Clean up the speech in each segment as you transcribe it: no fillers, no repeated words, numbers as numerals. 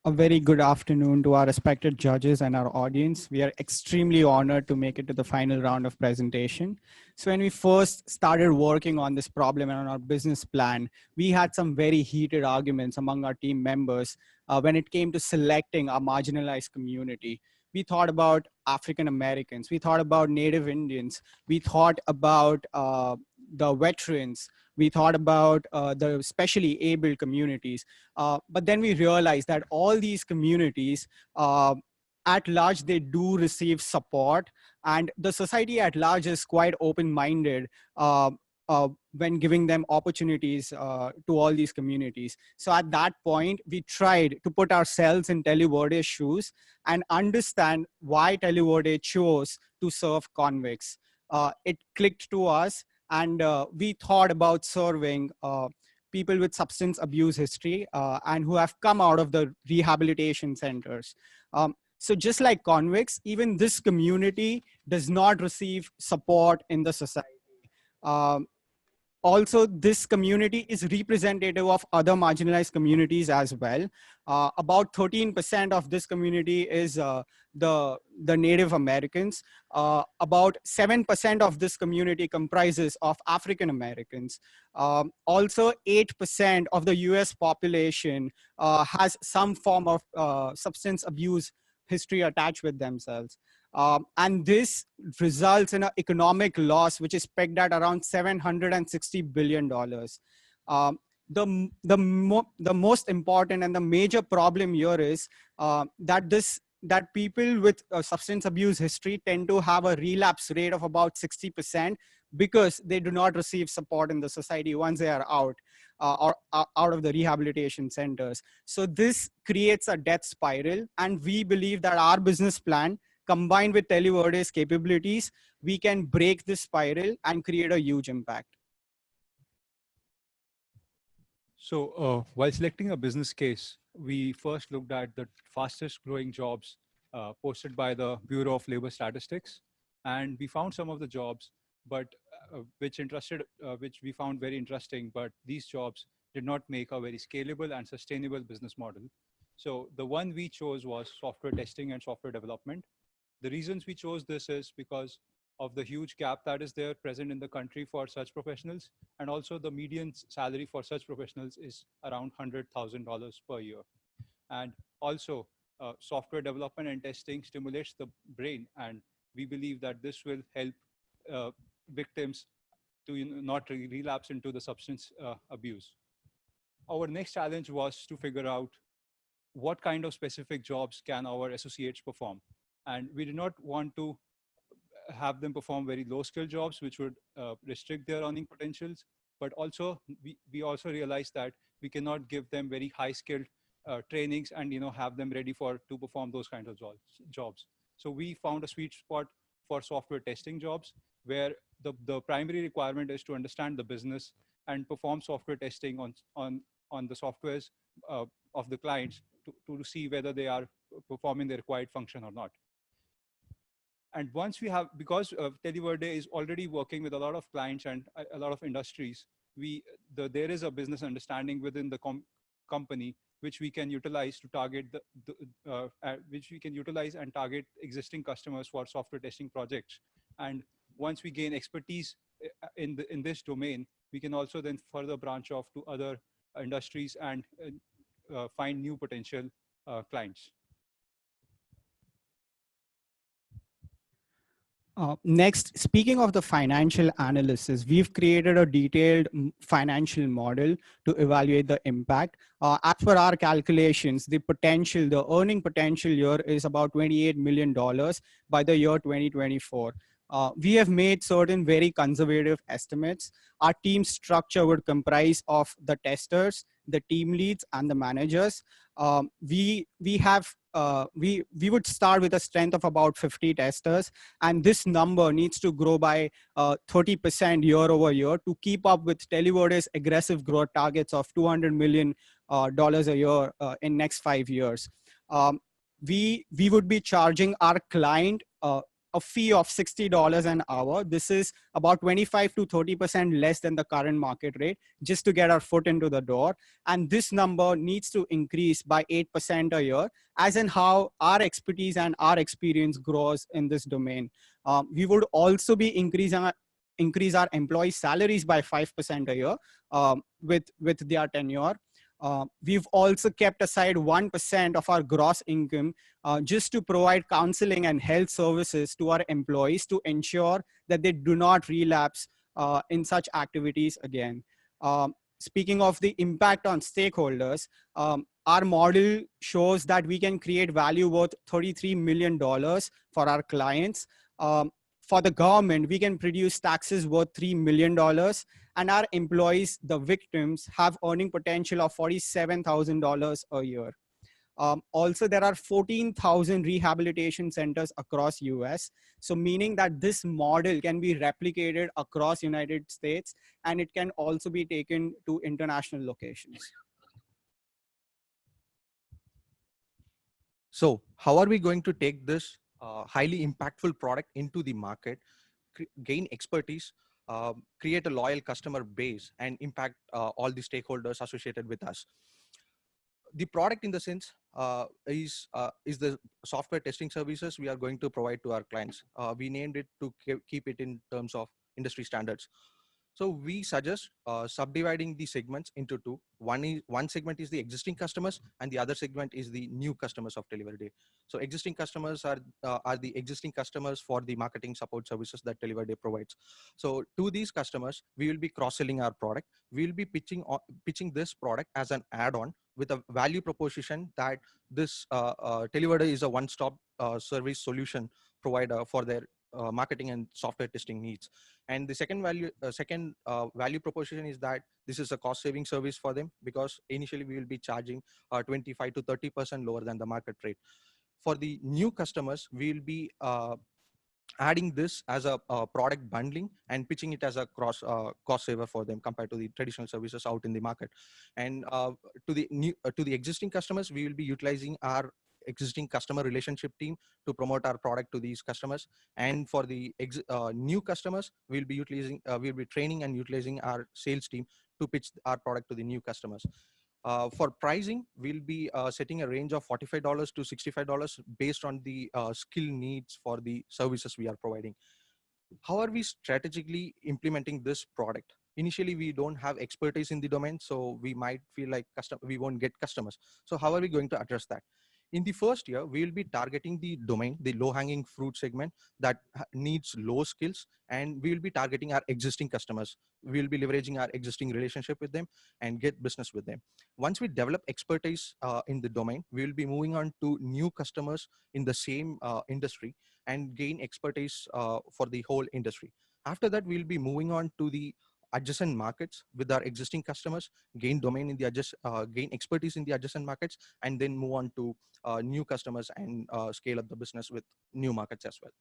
A very good afternoon to our respected judges and our audience. We are extremely honored to make it to the final round of presentation. So when we first started working on this problem and on our business plan, we had some very heated arguments among our team members when it came to selecting a marginalized community. We thought about African Americans, we thought about Native Indians, we thought about the veterans, we thought about the specially abled communities. But then we realized that all these communities, at large, they do receive support, and the society at large is quite open-minded when giving them opportunities to all these communities. So at that point, we tried to put ourselves in Televerde's shoes and understand why Televerde chose to serve convicts. It clicked to us, and we thought about serving people with substance abuse history and who have come out of the rehabilitation centers. So just like convicts, even this community does not receive support in the society. Also, this community is representative of other marginalized communities as well. About 13% of this community is the Native Americans. About 7% of this community comprises of African Americans. Also, 8% of the US population has some form of substance abuse history attached with themselves. And this results in an economic loss, which is pegged at around $760 billion. The most important and the major problem here is that people with substance abuse history tend to have a relapse rate of about 60% because they do not receive support in the society once they are out or out of the rehabilitation centers. So this creates a death spiral, and we believe that our business plan, combined with Televerde's capabilities, we can break this spiral and create a huge impact. So while selecting a business case, we first looked at the fastest growing jobs posted by the Bureau of Labor Statistics. And we found some of the jobs, but which we found very interesting, but these jobs did not make a very scalable and sustainable business model. So the one we chose was software testing and software development. The reasons we chose this is because of the huge gap that is there present in the country for such professionals. And also the median salary for such professionals is around $100,000 per year. And also software development and testing stimulates the brain. And we believe that this will help victims to not relapse into the substance abuse. Our next challenge was to figure out what kind of specific jobs can our associates perform. And we did not want to have them perform very low-skilled jobs, which would restrict their earning potentials. But also, we also realized that we cannot give them very high-skilled trainings and have them ready to perform those kinds of jobs. So we found a sweet spot for software testing jobs, where the primary requirement is to understand the business and perform software testing on the softwares of the clients to see whether they are performing the required function or not. And once we have, because Televerde is already working with a lot of clients and a lot of industries, there is a business understanding within the company which we can utilize to target which we can utilize and target existing customers for software testing projects. And once we gain expertise in this domain, we can also then further branch off to other industries and find new potential clients. Next, speaking of the financial analysis, we've created a detailed financial model to evaluate the impact. As per our calculations, the earning potential here is about $28 million by the year 2024. We have made certain very conservative estimates. Our team structure would comprise of the testers, the team leads, and the managers. We would start with a strength of about 50 testers, and this number needs to grow by 30% year over year to keep up with Televerde's aggressive growth targets of $200 million a year in next 5 years. We would be charging our client a a fee of $60 an hour. This is about 25 to 30% less than the current market rate, just to get our foot into the door. And this number needs to increase by 8% a year, as in how our expertise and our experience grows in this domain. We would also be increase our employee salaries by 5% a year with their tenure. We've also kept aside 1% of our gross income just to provide counseling and health services to our employees to ensure that they do not relapse in such activities again. Speaking of the impact on stakeholders, our model shows that we can create value worth $33 million for our clients. For the government, we can produce taxes worth $3 million, and our employees, the victims, have earning potential of $47,000 a year. Also, there are 14,000 rehabilitation centers across US. So meaning that this model can be replicated across United States, and it can also be taken to international locations. So how are we going to take this highly impactful product into the market, gain expertise, create a loyal customer base, and impact all the stakeholders associated with us? The product, in the sense, is the software testing services we are going to provide to our clients. We named it to keep it in terms of industry standards. So we suggest subdividing the segments into two. One segment is the existing customers, and the other segment is the new customers of Televerde. So existing customers are the existing customers for the marketing support services that Televerde provides. So to these customers, we will be cross-selling our product. We will be pitching this product as an add-on with a value proposition that this Televerde is a one-stop service solution provider for their marketing and software testing needs. And the second value proposition is that this is a cost saving service for them, because initially we will be charging 25 to 30% lower than the market rate. For the new customers, we will be adding this as a product bundling and pitching it as a cost saver for them compared to the traditional services out in the market. And to the existing customers, we will be utilizing our existing customer relationship team to promote our product to these customers. And for the new customers, we'll be training and utilizing our sales team to pitch our product to the new customers. For pricing, we'll be setting a range of $45 to $65 based on the skill needs for the services we are providing. How are we strategically implementing this product? Initially, we don't have expertise in the domain, so we might feel like we won't get customers. So how are we going to address that? In the first year, we will be targeting the domain, the low-hanging fruit segment that needs low skills, and we will be targeting our existing customers. We will be leveraging our existing relationship with them and get business with them. Once we develop expertise in the domain, we will be moving on to new customers in the same industry and gain expertise for the whole industry. After that, we'll be moving on to the adjacent markets with our existing customers, gain gain expertise in the adjacent markets, and then move on to new customers and scale up the business with new markets as well.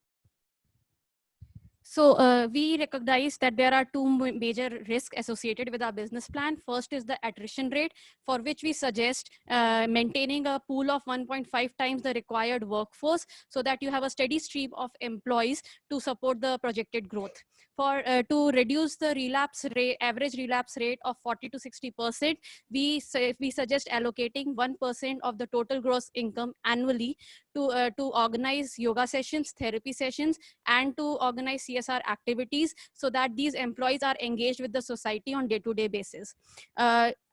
So we recognize that there are two major risks associated with our business plan. First is the attrition rate, for which we suggest maintaining a pool of 1.5 times the required workforce so that you have a steady stream of employees to support the projected growth. To reduce the average relapse rate of 40 to 60%, we suggest allocating 1% of the total gross income annually to organize yoga sessions, therapy sessions, and to organize CSR activities so that these employees are engaged with the society on day-to-day basis.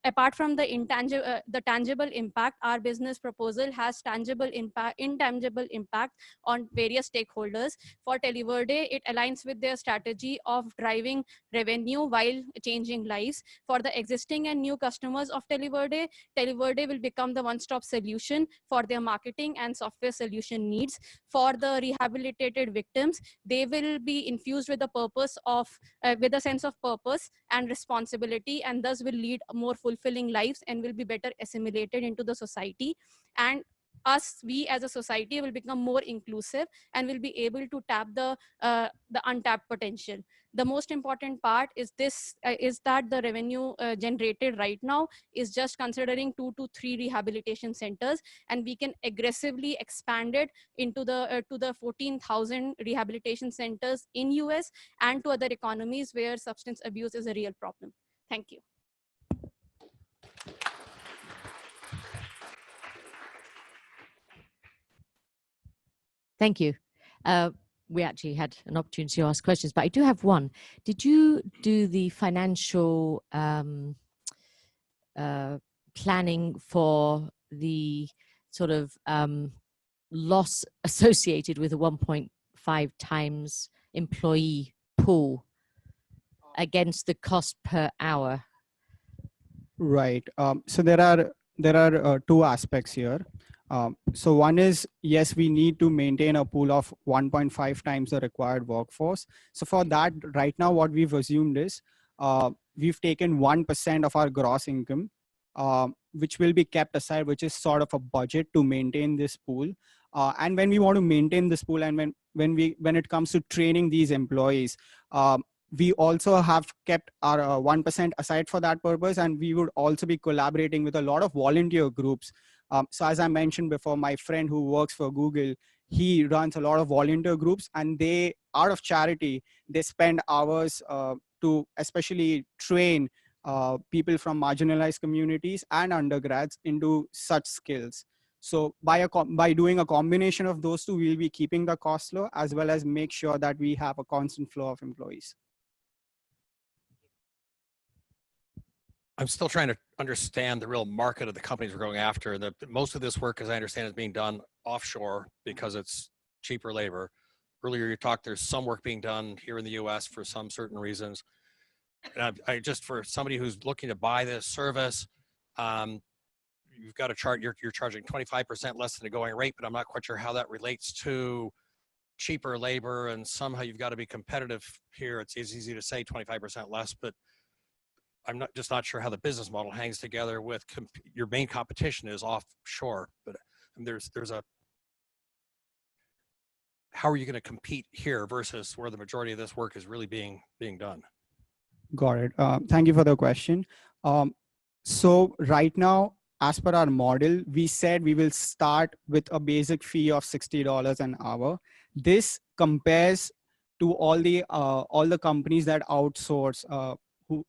Apart from the tangible impact, our business proposal has intangible impact on various stakeholders. For Televerde, it aligns with their strategy of driving revenue while changing lives. For the existing and new customers of Televerde, Televerde will become the one-stop solution for their marketing and software solution needs. For the rehabilitated victims, they will be infused with with a sense of purpose and responsibility, and thus will lead more fulfilling lives and will be better assimilated into the society. And we as a society will become more inclusive and will be able to tap the untapped potential. The most important part is this is that the revenue generated right now is just considering 2 to 3 rehabilitation centers, and we can aggressively expand it into the to the 14,000 rehabilitation centers in US and to other economies where substance abuse is a real problem. Thank you. Thank you. We actually had an opportunity to ask questions, but I do have one. Did you do the financial planning for the sort of loss associated with a 1.5 times employee pool against the cost per hour? Right. So there are two aspects here. So one is, yes, we need to maintain a pool of 1.5 times the required workforce. So for that, right now, what we've assumed is we've taken 1% of our gross income, which will be kept aside, which is sort of a budget to maintain this pool. And when we want to maintain this pool, and when it comes to training these employees, we also have kept our 1% aside for that purpose, and we would also be collaborating with a lot of volunteer groups. So as I mentioned before, my friend who works for Google, he runs a lot of volunteer groups, and they, out of charity, they spend hours to especially train people from marginalized communities and undergrads into such skills. So by doing a combination of those two, we'll be keeping the cost low as well as make sure that we have a constant flow of employees. I'm still trying to understand the real market of the companies we're going after. And most of this work, as I understand, is being done offshore because it's cheaper labor. Earlier you talked, there's some work being done here in the US for some certain reasons. And I just, for somebody who's looking to buy this service, you've got to chart, you're charging 25% less than the going rate, but I'm not quite sure how that relates to cheaper labor, and somehow you've got to be competitive here. It's easy to say 25% less, but I'm just not sure how the business model hangs together with your main competition is offshore, but there's how are you going to compete here versus where the majority of this work is really being done? Got it. Thank you for the question. So right now, as per our model, we said we will start with a basic fee of $60 an hour. This compares to all the companies that outsource,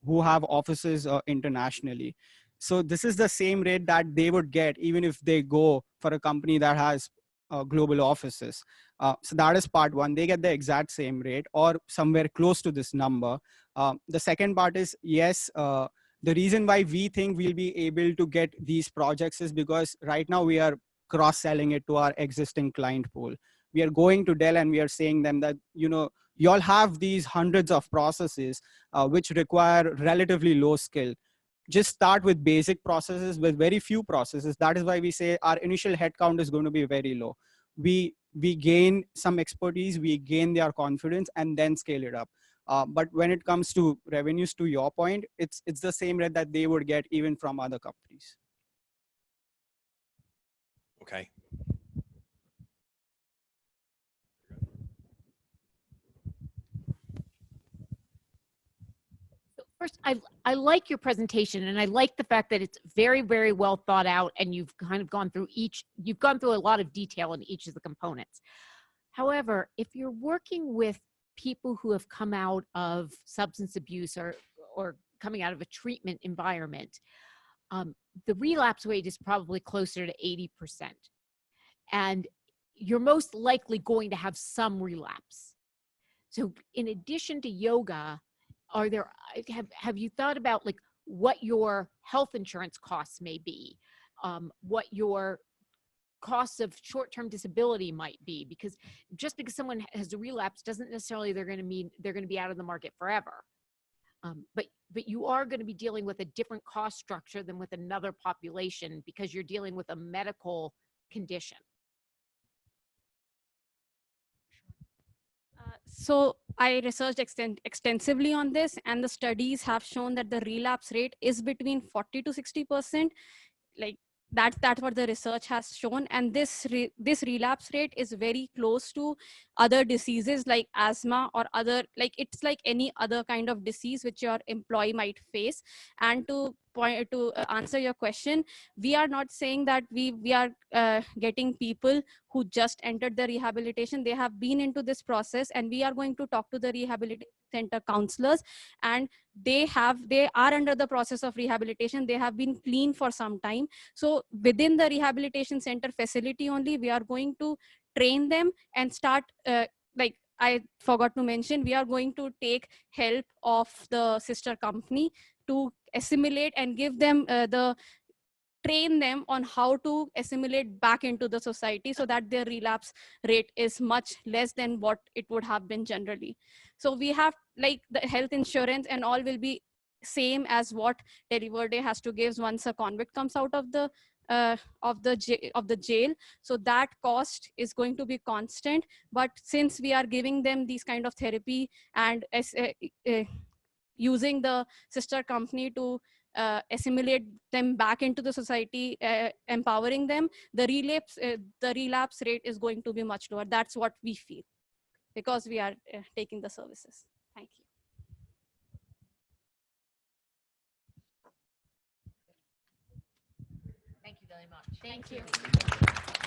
who have offices internationally. So this is the same rate that they would get even if they go for a company that has global offices. So that is part one. They get the exact same rate or somewhere close to this number. The second part is, yes, the reason why we think we'll be able to get these projects is because right now we are cross-selling it to our existing client pool. We are going to Dell and we are saying them that, you know, you all have these hundreds of processes which require relatively low skill. Just start with basic processes with very few processes. That is why we say our initial headcount is going to be very low. We gain some expertise, we gain their confidence, and then scale it up. But when it comes to revenues, to your point, it's the same rate that they would get even from other companies. Okay. First, I like your presentation, and I like the fact that it's very, very well thought out, and you've kind of gone through a lot of detail in each of the components. However, if you're working with people who have come out of substance abuse or coming out of a treatment environment, the relapse rate is probably closer to 80%. And you're most likely going to have some relapse. So in addition to yoga, have you thought about like what your health insurance costs may be, what your costs of short-term disability might be? Because just because someone has a relapse doesn't necessarily they're going to be out of the market forever. But you are going to be dealing with a different cost structure than with another population because you're dealing with a medical condition. So I researched extensively on this, and the studies have shown that the relapse rate is between 40 to 60%. Like that's what the research has shown. And this relapse rate is very close to other diseases like asthma or other, like it's like any other kind of disease which your employee might face. And to answer your question, we are not saying that we are getting people who just entered the rehabilitation. They have been into this process, and we are going to talk to the rehabilitation center counselors, and they are under the process of rehabilitation. They have been clean for some time. So within the rehabilitation center facility only, we are going to train them and start like I forgot to mention, we are going to take help of the sister company to assimilate and give them train them on how to assimilate back into the society, so that their relapse rate is much less than what it would have been generally. So we have like the health insurance and all will be same as what Televerde has to give once a convict comes out of the jail. So that cost is going to be constant. But since we are giving them these kind of therapy and using the sister company to assimilate them back into the society, empowering them, the relapse rate is going to be much lower. That's what we feel, because we are taking the services. Thank you. Thank you very much. Thank you.